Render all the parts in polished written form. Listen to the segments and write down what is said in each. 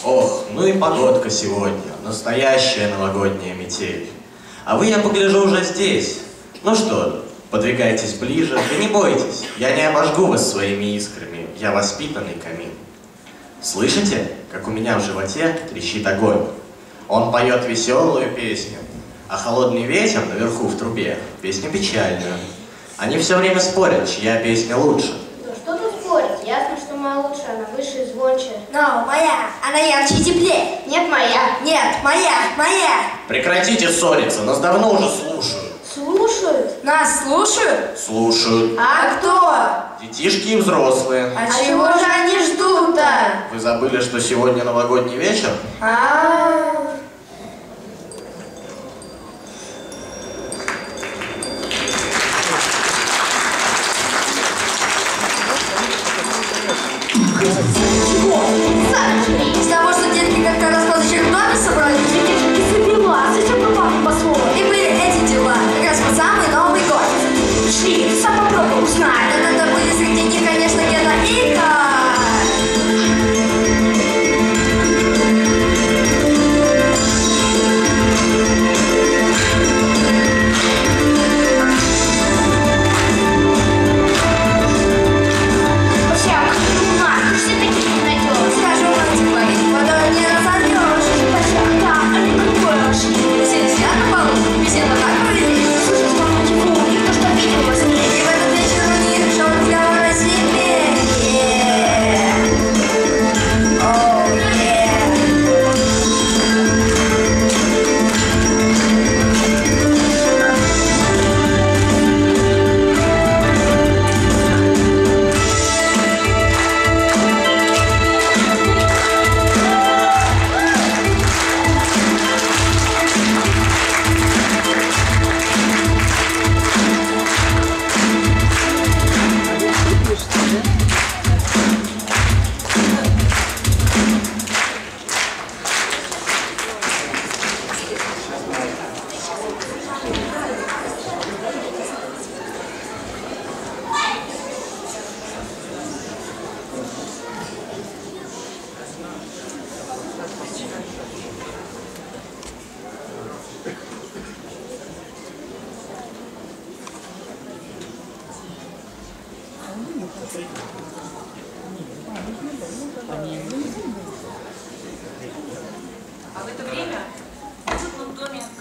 Ох, ну и погодка сегодня. Настоящая новогодняя метель. А вы, я погляжу, уже здесь. Ну что, подвигайтесь ближе. Да не бойтесь, я не обожгу вас своими искрами. Я воспитанный камин. Слышите, как у меня в животе трещит огонь? Он поет веселую песню, а холодный ветер наверху в трубе песню печальную. Они все время спорят, чья песня лучше. Ну что тут спорить? Ясно, что моя лучше, она выше и звонче. Но моя, она ярче и теплее. Нет, моя. Нет, моя. Прекратите ссориться, нас давно уже слушают. Слушают? Нас слушают? Слушают. А кто? Детишки и взрослые. А чего же они ждут-то? Вы забыли, что сегодня новогодний вечер? Из того, что детки как-то раз позавчера в доме собрались, детишки собила, зачем попали по слову? И были эти дела, как раз под самый Новый год. Шли, сам попробуй узнать. Это были среди них, конечно, Гена и Игорь.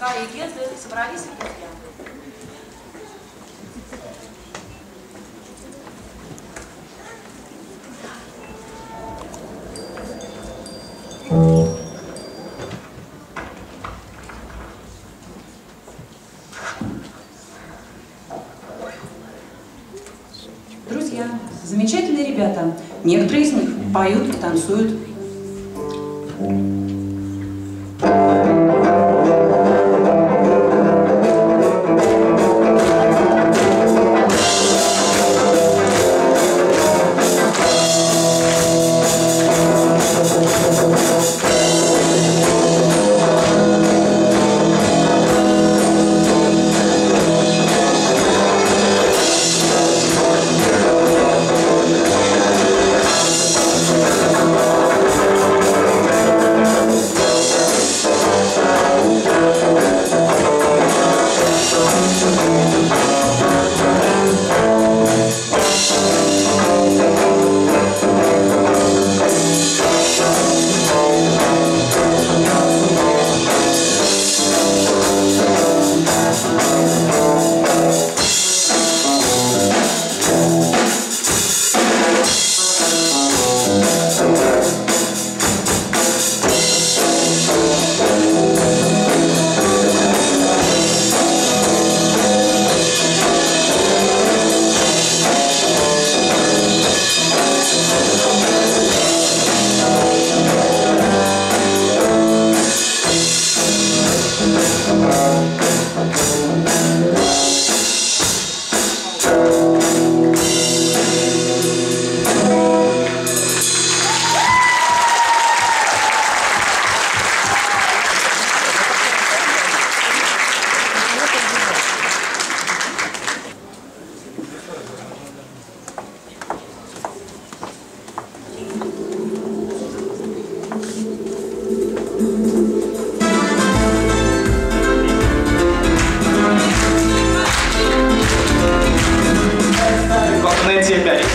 Кая и Гезы собрались в друзья. Друзья, замечательные ребята. Некоторые из них поют и танцуют.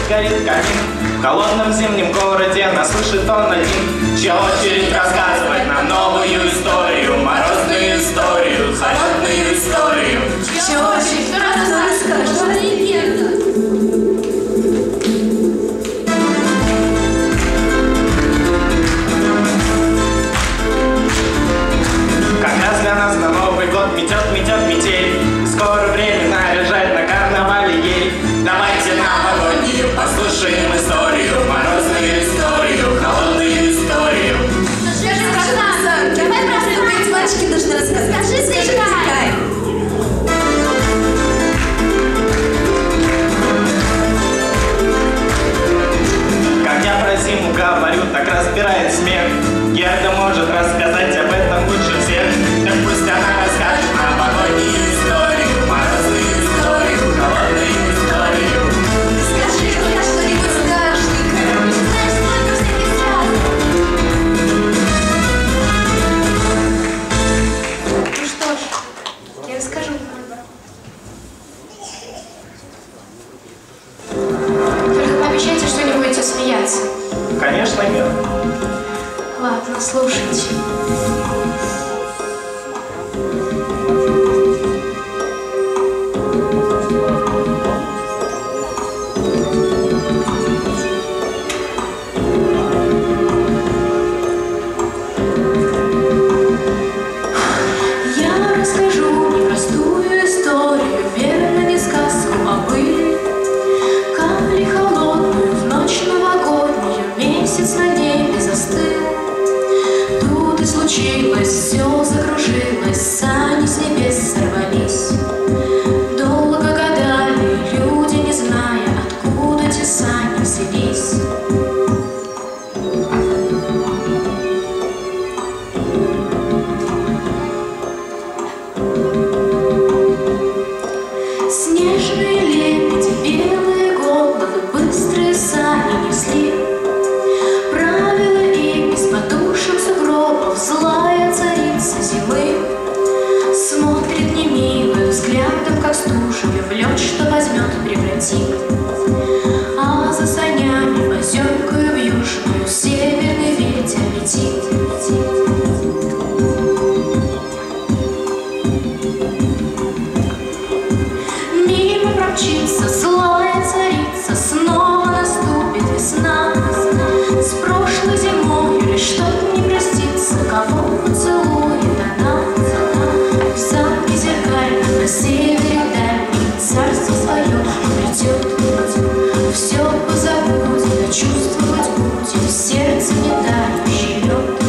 горит камин. В холодном зимнем городе нас слышит он один, чья очередь рассказывать нам новую историю, морозную историю, холодную историю. Чья очередь рассказывать, что неверно. Как раз для нас на Новый год метет метель. Скоро время наряжать на карнавале ель. Давайте новогоднюю послушаем историю, морозную историю, холодную историю. Давай просто мальчики должны рассказать. Скажи, Как я про зиму говорю, так разбирает смех. Герда может рассказать об этом лучше всех. Так пусть она расскажет новогоднюю историю, морозную историю, холодную историю. скажи, я что-нибудь скажешь, Ника. Знаешь, сколько всяких сказок. Ну что ж, я расскажу. Только пообещайте, что не будете смеяться. Конечно, нет. Ладно, слушайте. Я расскажу непростую историю, верно, не сказку, а быль. Капли холодную в ночь новогоднюю, месяц на небе застыл. Тут и случилось, все закружилось, сани с небес сорвались. Долго гадали люди, не зная, откуда те сани взялись. Снежные лебеди, белые головы, быстрые сани несли. Правила и без подушек сугробов, злая царица зимы. Смотрит немилым взглядом, как стужами в лед, что возьмет, превратит. А за санями озеркою в южную северный ветер летит. на севере дальний, царство свое обретет. Все позабудет, а чувствовать будет, сердце не тающий лед.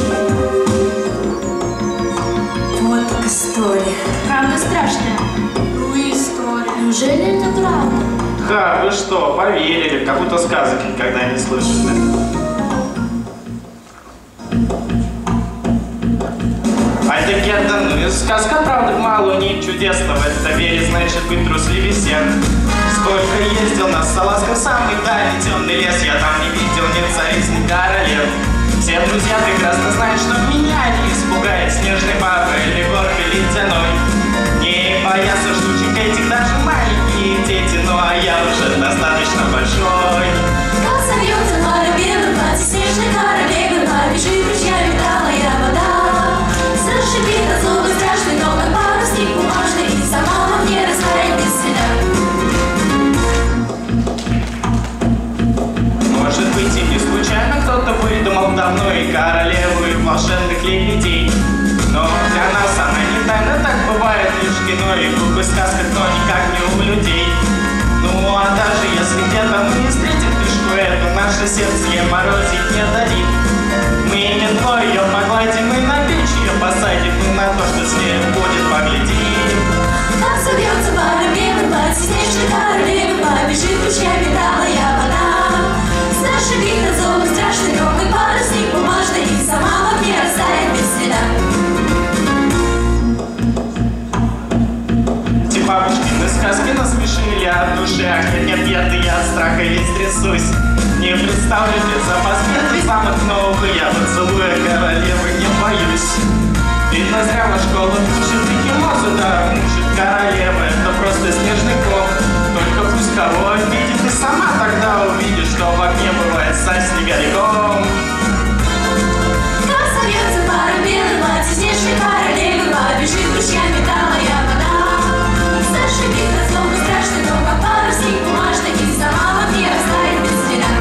Вот так история. Правда страшная. Ну и история. Неужели это правда? Ха, вы что, поверили, как будто сказок никогда не слышали. А это Герда, ну и сказка, правда, мало не чудесного. Это верить, значит быть трусливее всех. Сколько ездил на салазках, самый дальний темный лес, я там не видел ни цариц, ни королев. Все друзья прекрасно знают, что меня не испугает снежной бабы или горки ледяной. Не боятся штучек этих даже маленькие дети, ну а я уже достаточно большой. Как сольется пара белых платье, снежной королевы, побежит ручьями талая вода. Зашипит от злобы страшный, но как парусник бумажный, и сама во мне растает без следа. Может быть и не случайно кто-то выдумал давно и королеву, и волшебных лебедей. Но для нас она не тайна, так бывает лишь в кино и в глупых сказках, но никак не у людей. Ну а даже если где-то мы не встретим фишку эту, наше сердце ей морозить не дадим. Мы метло ее погладим, мы на печь ее посадим, мы на то, что с ней будет, поглядим. Как собьется пара белых платье, снежной королевы, побежит ручьями талая вода. Зашипит от злобы страшный, ровный парусник бумажный, и сама во мне растает без следа. Те бабушкины сказки насмешили от души, ах, нет, я от страха весь трясусь. Не представлю запас метров самых новых, я поцелуя королевы не боюсь. Видно, зря во школу учат, и кино сюда мучит. Королева — это просто снежный ком. Только пусть кого обидит, и сама тогда увидишь, что в огне бывает совсем великом. Как сольется пара белых платье, снежной королевы, побежит ручьями талая вода. Зашипит от злобы страшный, но как парусник бумажный, и сама во мне растает без следа.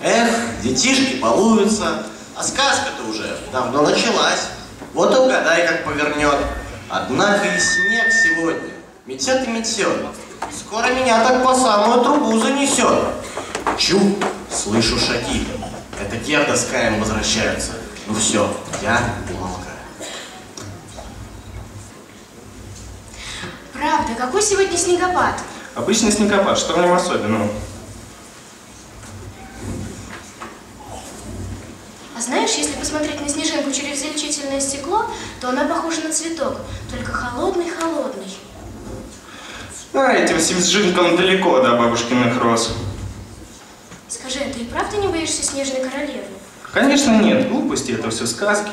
Эх, детишки балуются, а сказка-то уже давно началась. Вот и угадай, как повернет. Однако и снег сегодня метет и метет. Скоро меня так по самую трубу занесет. Чу, слышу шаги. Это Герда с Каем возвращаются. Ну все, я умолкаю. Правда, какой сегодня снегопад? Обычный снегопад, что в нем особенного? А знаешь, если посмотреть на снежинку через увеличительное стекло, то она похожа на цветок, только холодный-холодный. А этим снежинкам далеко до бабушкиных роз. Скажи, а ты и правда не боишься снежной королевы? Конечно нет, глупости, это все сказки.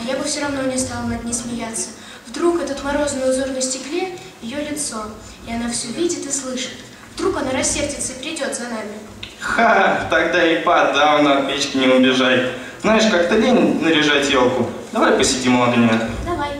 А я бы все равно не стала над ней смеяться. Вдруг этот морозный узор на стекле — ее лицо, и она все видит и слышит. Вдруг она рассердится и придет за нами. Ха, тогда и подавно от печки не убежай. Знаешь, как-то лень наряжать елку. Давай посидим у огня. Давай.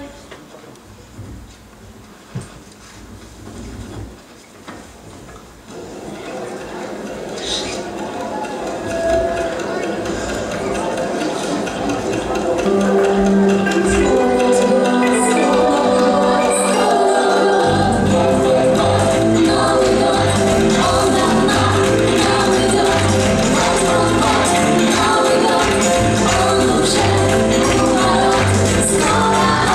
Скоро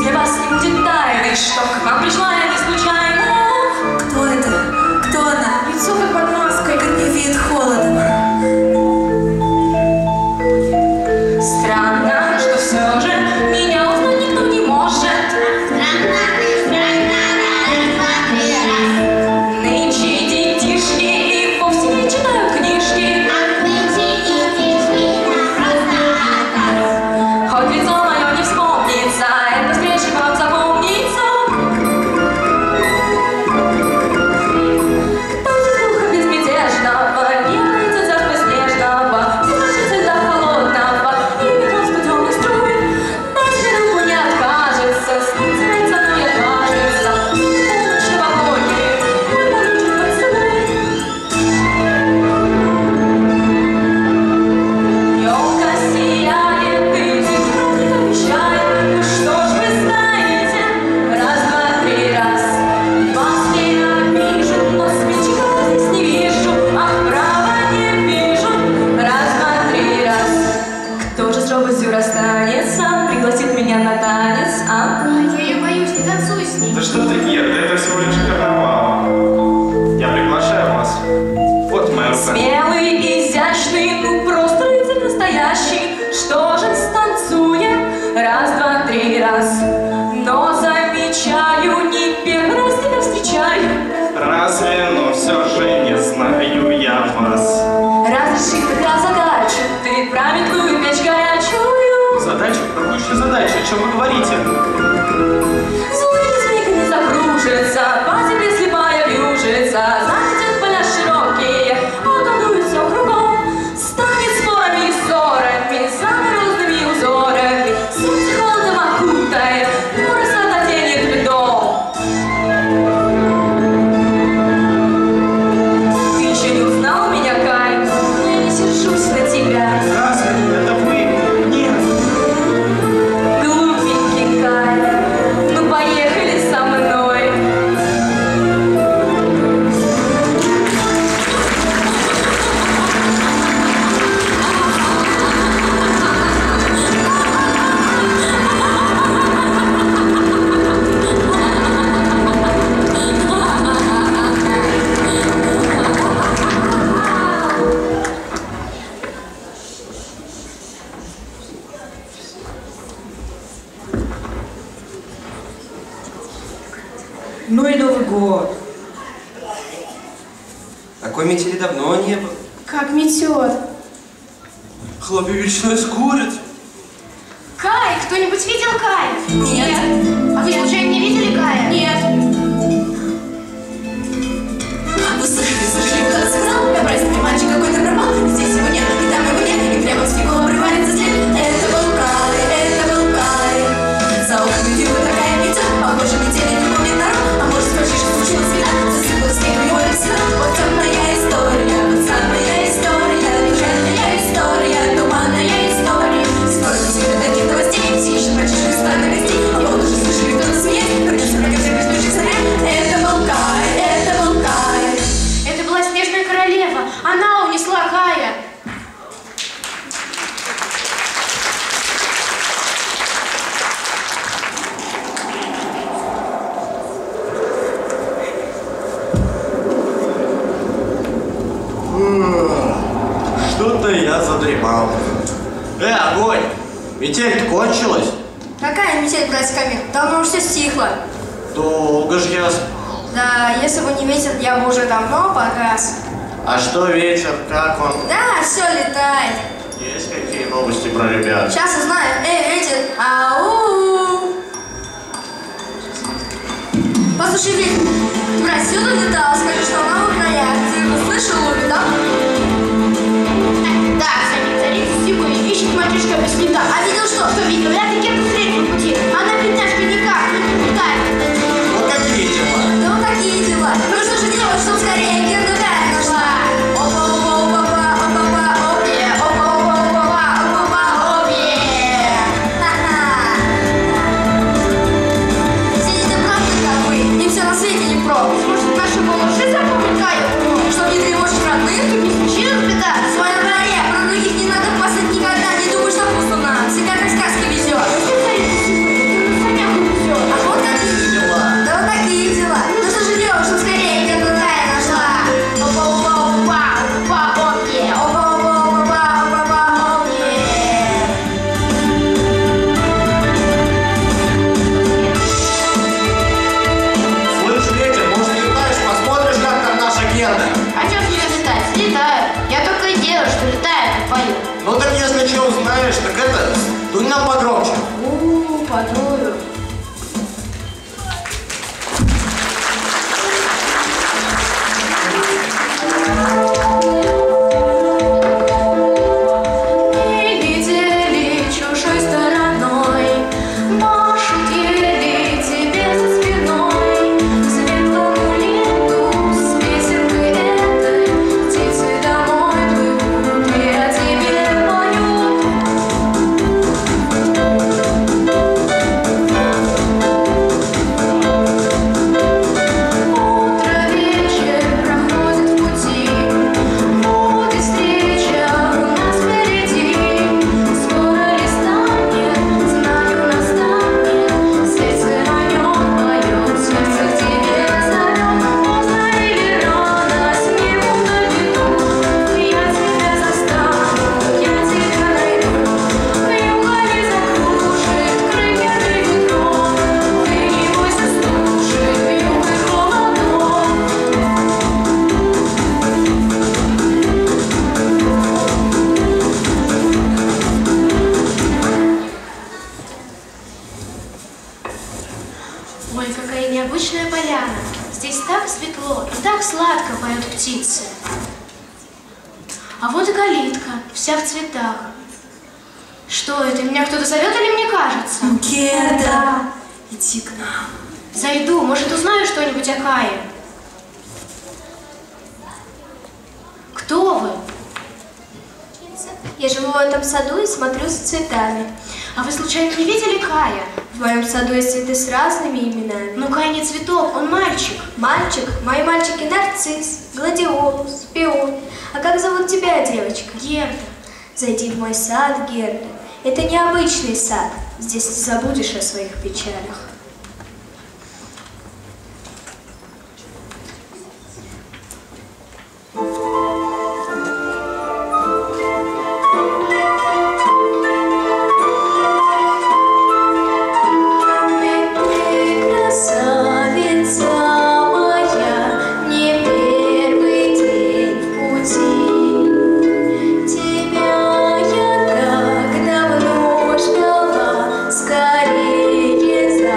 для вас не будет тайны, что к вам пришла я не случайно. Кто это? Кто она? Лицо как под маской. Как не веет холодом. Странно, что все же меня узнать никто не может. Нынче детишки и вовсе не читают книжки. Хоть лицо мое не вспомнится, это встреча вам запомнится. Кто из духа безмятежного не боится царства снежного, слышит всегда холодного и ветром студеный струй. Даже руку не откажется, снится но не кажется. Лучше в огонь, мой поручик поцелуй. Елка сияет, и праздник обещает. Ну что ж вы знаете, раз, два, три, раз. Вас не обижу, но свечка здесь не вижу, а вправо не вижу. Раз, два, три, раз. Кто же с робостью расстанется, пригласит меня на танец, а? Ой, я ее боюсь, не танцуй с ней. Да что ты, Герда, это всего лишь карнавал. Я приглашаю вас. Вот моя рука. Смелый, изящный, ну просто рыцарь настоящий. Что же станцуем? Раз, два, три, раз. Но замечаю, не первый раз тебя встречаю. Разве, но все же не знаю я вас. Разреши тогда задачу, ты праведную печь горячую. Задача? Какую еще задачу? О чем вы говорите? Злые змейка не закружится, по земле слепая вьюжится. Заметят поля широкие, околдует все кругом. Станет спорами и ссорами, заморозными узорами. Солнце холодом окутает, море сладотенет льдом. Ты еще не узнал меня, Кай? Я не сержусь на тебя. Разве это вы? Нет. Глупенький Кай, ну поехали со мной. Ну и Новый год. Такой метели давно не было. Как метет. Хлопья вечно скурят. Кай, кто-нибудь видел Кая? Нет. А вы случайно не видели Кая? Нет. Вы слышали, кто-то сказал? На празднике мальчик какой-то пропал. Здесь его нет, и там его нет, и прямо в снегу обрывается след. Это был Кай, это был Кай. За окнами вьюга такая метет, похоже, метели не помнит народ. А может, скажи, что случилось всегда? Засыпал снег в его лицо. Вот темная история, вот самая история, душевная история, туманная история. Сколько всегда таких новостей, все еще мальчишка старых гостей. А вот уже слышали, кто-то смеет, придется прокатить без ключей сарай. Это был Кай, это был Кай. Это была снежная королева. Она унесла Кая. Что-то я задремал. Огонь! Метель-то кончилась? Какая метель, братец Камил? Давно уже все стихло. Долго ж я спал. Да, если бы не ветер, я бы уже давно погас. А что ветер? Как он? Да, все летает. Есть какие новости про ребят? Сейчас узнаю. Эй, ветер, ау! Послушай, ветер, ты про отсюда летала, скажи, что она в краях. Ты услышал лук, да? Да, Саня, царица Сибы ищет мальчишка по следам. А видел что? Что видел? Я таки встретил по пути. Она, бедняжка, никак не пытается. Вот какие дела? Да вот такие дела. Ну что же делать, чтобы скорее Герду Кая нашла? Опа-опа-опа-опа, опа-опа, опе, опа-опа-опа, опа-опа, опе. Ха-ха. Все дети правда как вы, им все на свете не про. Может, наши малыши запомнят Каю? Чтоб не тревожить родных, Не случилось беда? в своем дворе, про других не надо пасать никогда, не думай, что вкусно нам, всегда как сказки везет. Только нам погромче. Подую. Не видели чужой стороной, машут еле тебе за спиной. Светлому лету с песенкой этой птицы домой плывут и о тебе поют. Утро, вечер проходит в пути, будет встреча у нас впереди. Скоро ли станет, знаю, настанет, сердце о нем поет, сердце к тебе зовет. Поздно или рано, сниму на беду, я тебя застану, я тебя найду. Вьюга не закружит, крылья ветром, ты не бойся стужи, вьюгой холодом. Ой, какая необычная поляна. Здесь так светло и так сладко поют птицы. А вот и калитка, вся в цветах. Что это, меня кто-то зовет или мне кажется? Герда, иди к нам. Зайду, может, узнаю что-нибудь о Кае. Кто вы? Я живу в этом саду и смотрю за цветами. А вы случайно не видели Кая? В моем саду есть цветы с разными именами. Ну, Кай не цветок, он мальчик. Мальчик, мои мальчики нарцисс, гладиолус, пион. А как зовут тебя, девочка? Герда. Зайди в мой сад, Герда. Это необычный сад. Здесь ты забудешь о своих печалях. Красавица моя, не первый день в пути. Тебя я так давно ждала, скорее за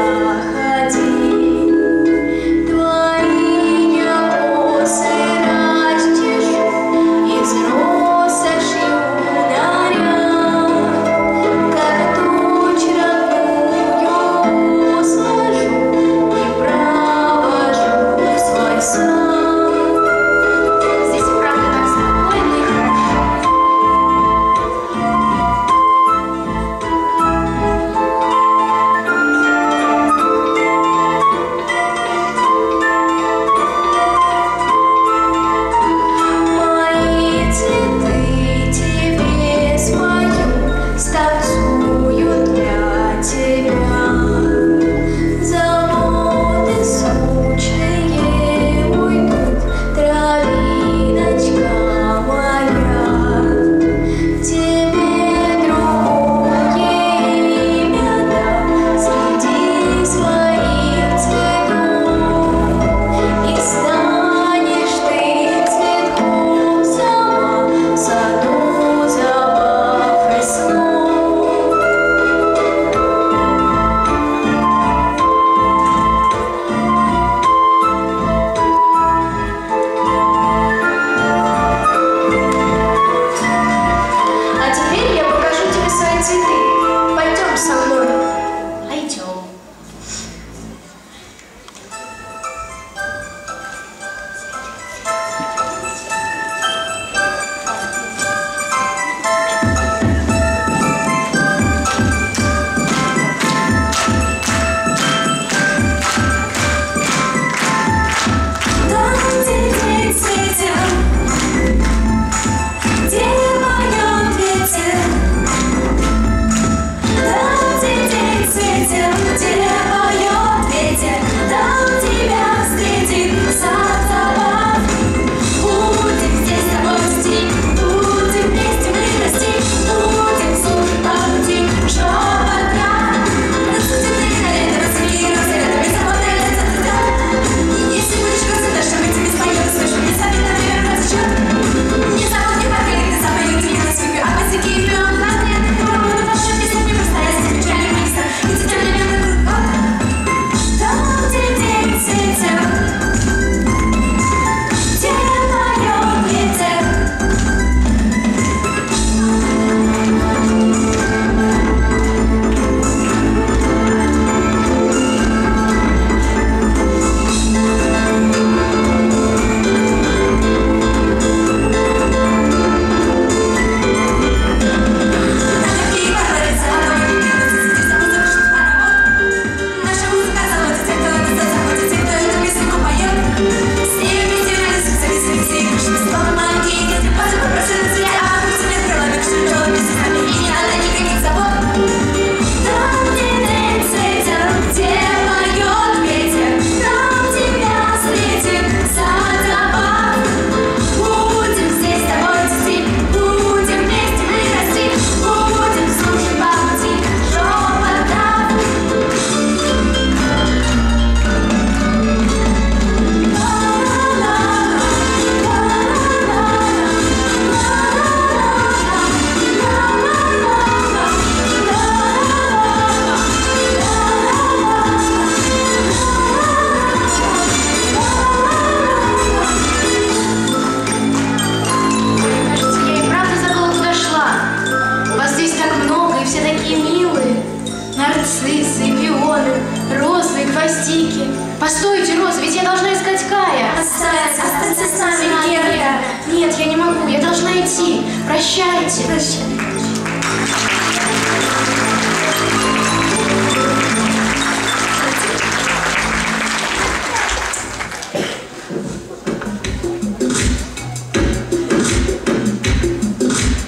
Прощайте.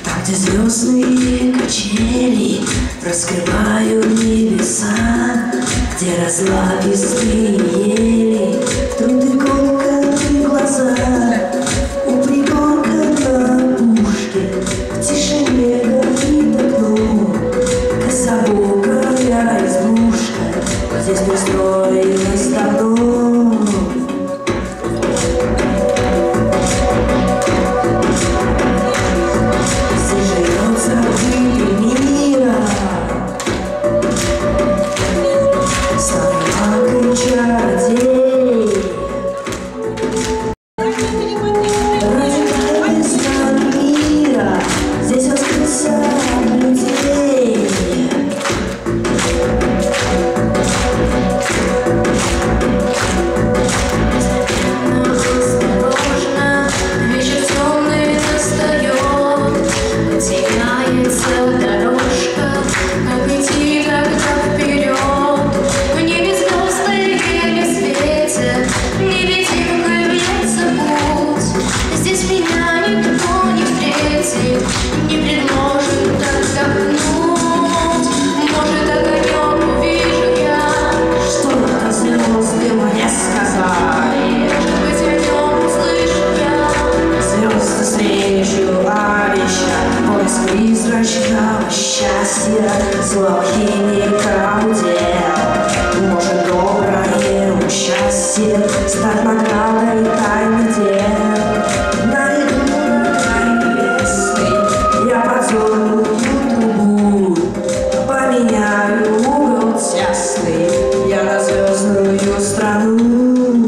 Там, где звездные качели раскрывают небеса, где разлапистые ели трут иголками глаза, у пригорка на опушке в тишине горит окно, кособокая избушка здесь пристроилась давно. Здесь живет забытый мира, слабак и чародей. Радикальный знак мира здесь воскресает людей. Осторожно, вечер темный настает, потягается дорожка, как идти тогда вперед. В небе звезды не светят, невидимкой вьется путь. Здесь меня никто не встретит, не предложит отдохнуть. Может, огонек увижу я, Что-то звезды мне сказали, может быть, о нем услышу я. звезды встречу обещают поиск призрачного счастья, слова химика удел. Может, доброе счастье стать наградой тайны дел. Найду рай небесный, я подзорную трубу, поменяю угол тесный, я на звездную страну.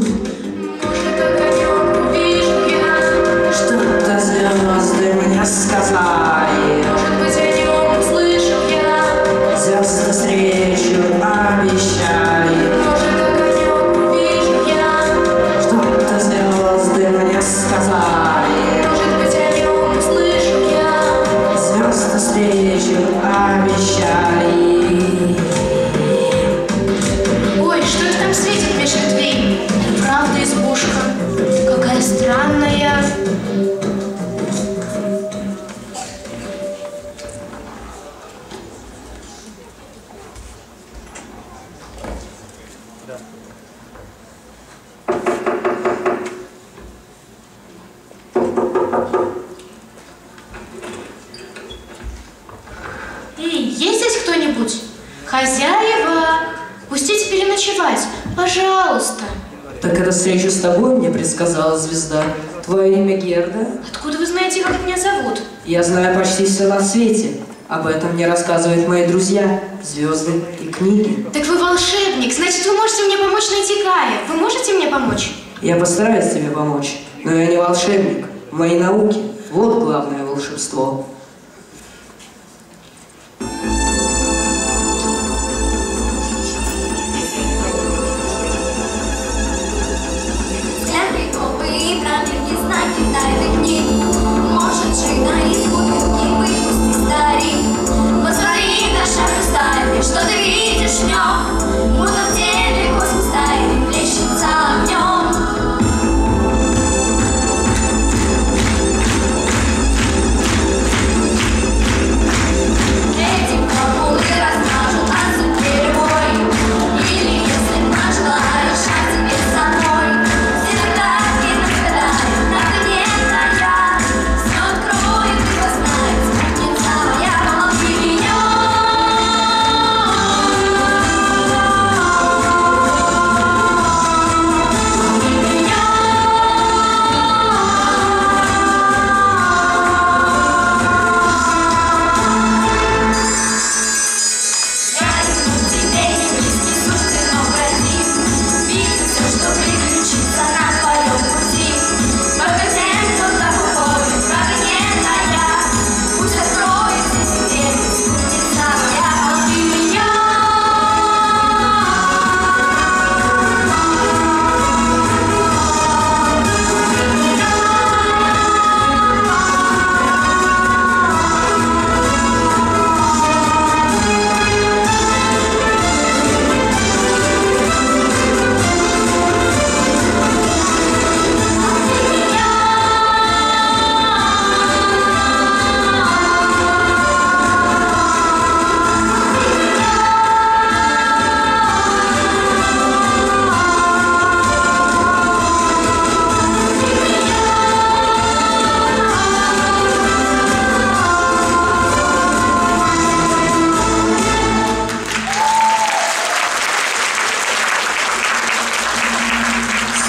Может, огонек увижу я, Что-то звезды мне сказали, может быть, о нем услышу я. звезды встречу обещали. Может, огонек увижу я, Что-то звезды мне сказали, может быть, о нем услышу я. звезды встречу обещали. Ой, что это там светит меж ветвей? Правда, избушка, какая странная. Эй, есть здесь кто-нибудь? Хозяева, пустите переночевать, пожалуйста. Так эту встречу с тобой мне предсказала звезда. Твое имя Герда? Откуда вы знаете, как меня зовут? Я знаю почти все на свете. Об этом мне рассказывают мои друзья, звезды и книги. Так вы волшебник, значит, вы можете мне помочь найти Кая. Вы можете мне помочь? Я постараюсь тебе помочь, но я не волшебник. В моей науке вот главное волшебство. Взгляды новые, правильные знаки тайных книг. Может, шина из бутылки выпусти старик. Посмотри на шаг устали, что ты видишь в нем? Будто в теле космос тайный плещется огнем.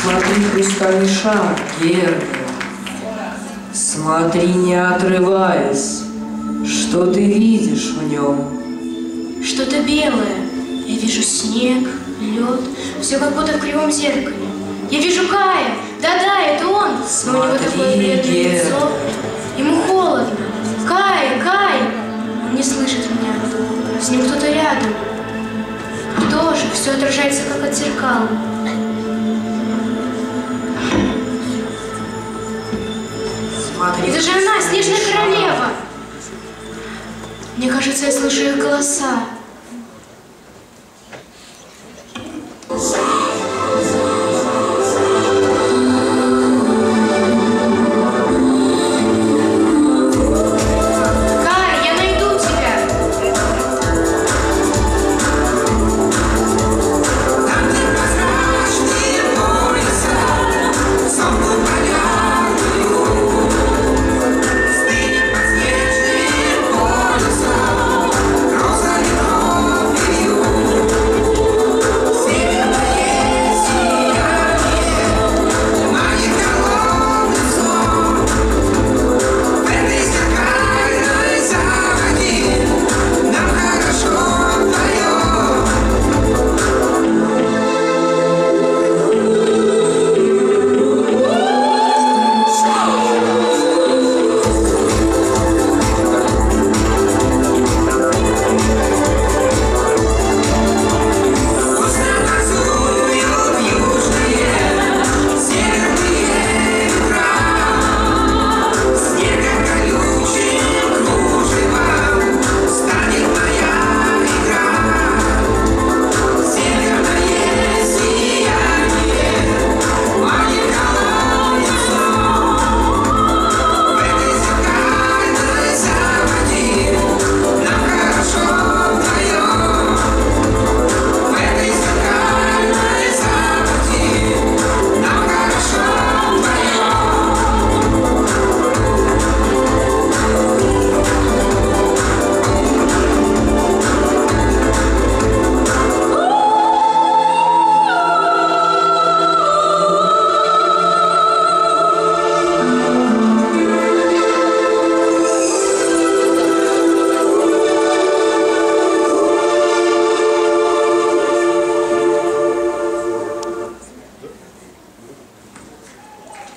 Смотри, хрустальный шар, Герда. Смотри, не отрываясь. Что ты видишь в нем? Что-то белое. Я вижу снег, лед, все как будто в кривом зеркале. Я вижу Кая. Да-да, это он. Но у него такое бледное лицо. Ему холодно. Кай, Кай! Он не слышит меня. С ним кто-то рядом. Кто же? Все отражается, как от зеркала. Смотри. Это же она, Снежная Королева. Мне кажется, я слышу их голоса.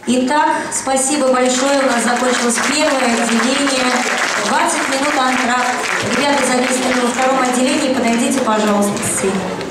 Итак, спасибо большое. У нас закончилось первое отделение. 20 минут антракт. Ребята, задействованы во втором отделении. Подойдите, пожалуйста, к сцене.